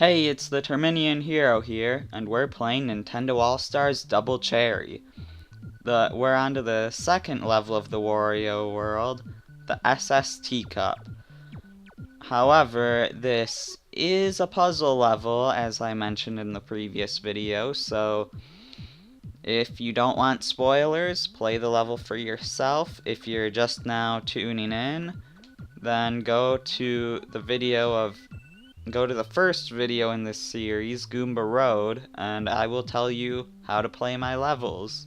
Hey, it's the Terminian Hero here, and we're playing Nintendo All-Stars Double Cherry. We're on to the second level of the Wario world, the SST Cup. However, this is a puzzle level, as I mentioned in the previous video, so if you don't want spoilers, play the level for yourself. If you're just now tuning in, then go to the first video in this series, Goomba Road, and I will tell you how to play my levels.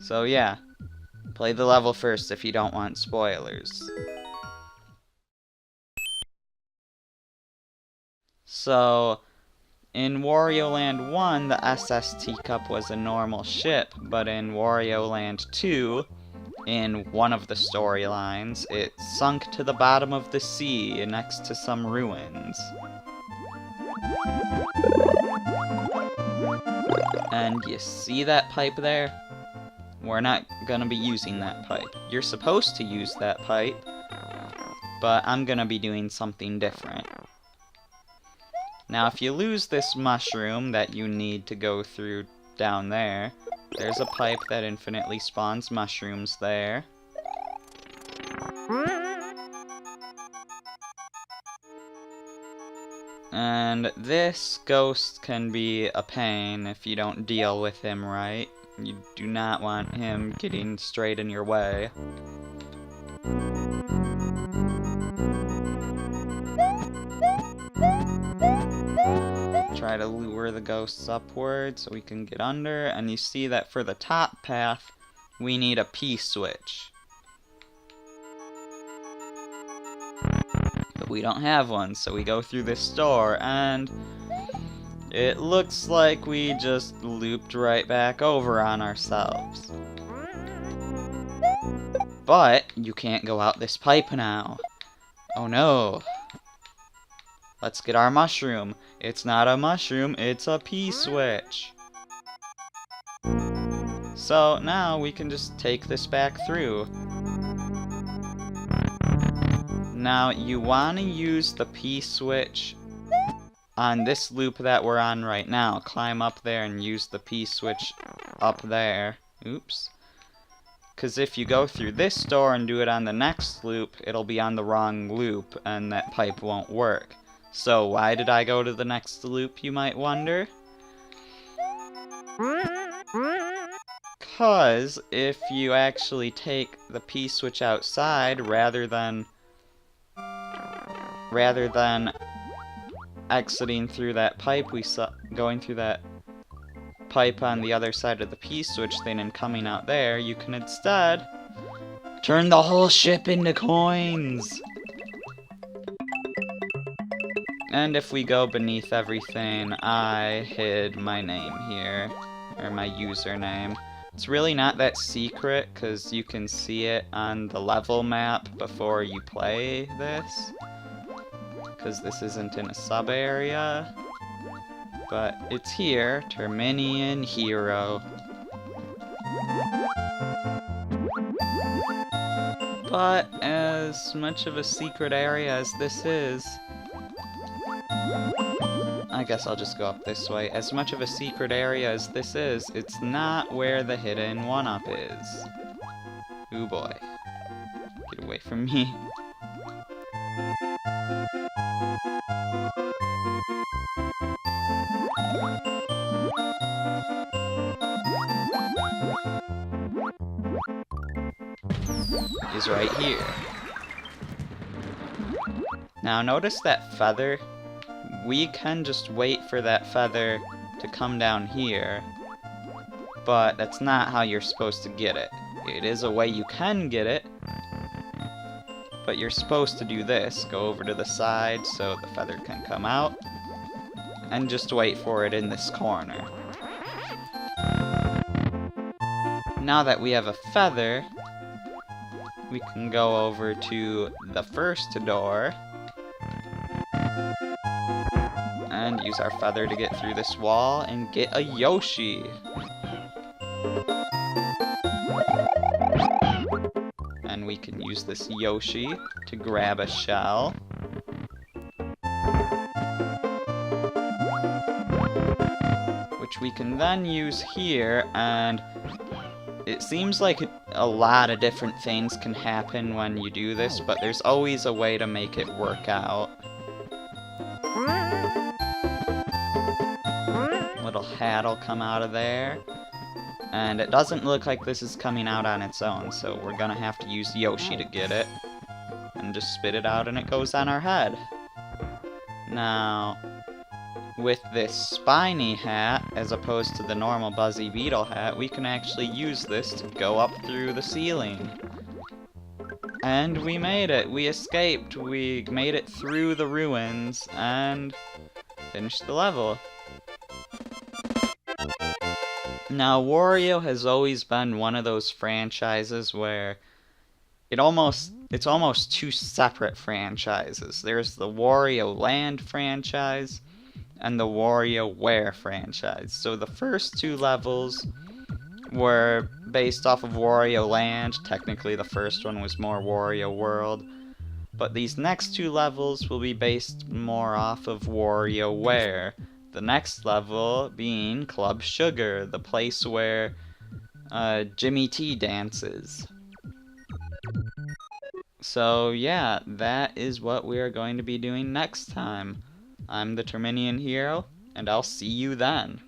So yeah, play the level first if you don't want spoilers. So, in Wario Land 1, the SST Cup was a normal ship, but in Wario Land 2, in one of the storylines, it sunk to the bottom of the sea next to some ruins. And you see that pipe there? We're not gonna be using that pipe. You're supposed to use that pipe, but I'm gonna be doing something different. Now, if you lose this mushroom that you need to go through down there, there's a pipe that infinitely spawns mushrooms there. And this ghost can be a pain if you don't deal with him right. You do not want him getting straight in your way. Try to lure the ghosts upward so we can get under, and you see that for the top path, we need a P-switch. But we don't have one, so we go through this door, and it looks like we just looped right back over on ourselves. But you can't go out this pipe now. Oh no. Let's get our mushroom. It's not a mushroom, it's a P-switch. So now we can just take this back through. Now you want to use the P-switch on this loop that we're on right now. Climb up there and use the P-switch up there. Oops. Because if you go through this door and do it on the next loop, it'll be on the wrong loop and that pipe won't work. So why did I go to the next loop, you might wonder? Because if you actually take the P-switch outside rather than exiting through that pipe we saw, going through that pipe on the other side of the P-switch thing and coming out there, you can instead turn the whole ship into coins! And if we go beneath everything, I hid my name here, or my username. It's really not that secret, because you can see it on the level map before you play this. Because this isn't in a sub-area. But it's here, Terminian Hero. But as much of a secret area as this is, I guess I'll just go up this way. As much of a secret area as this is, it's not where the hidden 1-up is. Ooh boy. Get away from me. Is right here. Now notice that feather? We can just wait for that feather to come down here, but that's not how you're supposed to get it. It is a way you can get it, but you're supposed to do this. Go over to the side so the feather can come out, and just wait for it in this corner. Now that we have a feather, we can go over to the first door and use our feather to get through this wall and get a Yoshi. And we can use this Yoshi to grab a shell. which we can then use here, and it seems like a lot of different things can happen when you do this, but there's always a way to make it work out. Little hat will come out of there. And it doesn't look like this is coming out on its own, so we're gonna have to use Yoshi to get it. And just spit it out and it goes on our head. Now, with this spiny hat, as opposed to the normal Buzzy Beetle hat, we can actually use this to go up through the ceiling. And we made it! We escaped! We made it through the ruins and finished the level. Now, Wario has always been one of those franchises where it's almost two separate franchises. There's the Wario Land franchise and the WarioWare franchise. So the first two levels were based off of Wario Land. Technically, the first one was more Wario World. But these next two levels will be based more off of WarioWare. The next level being Club Sugar, the place where Jimmy T dances. So yeah, that is what we are going to be doing next time. I'm the Terminian Hero, and I'll see you then.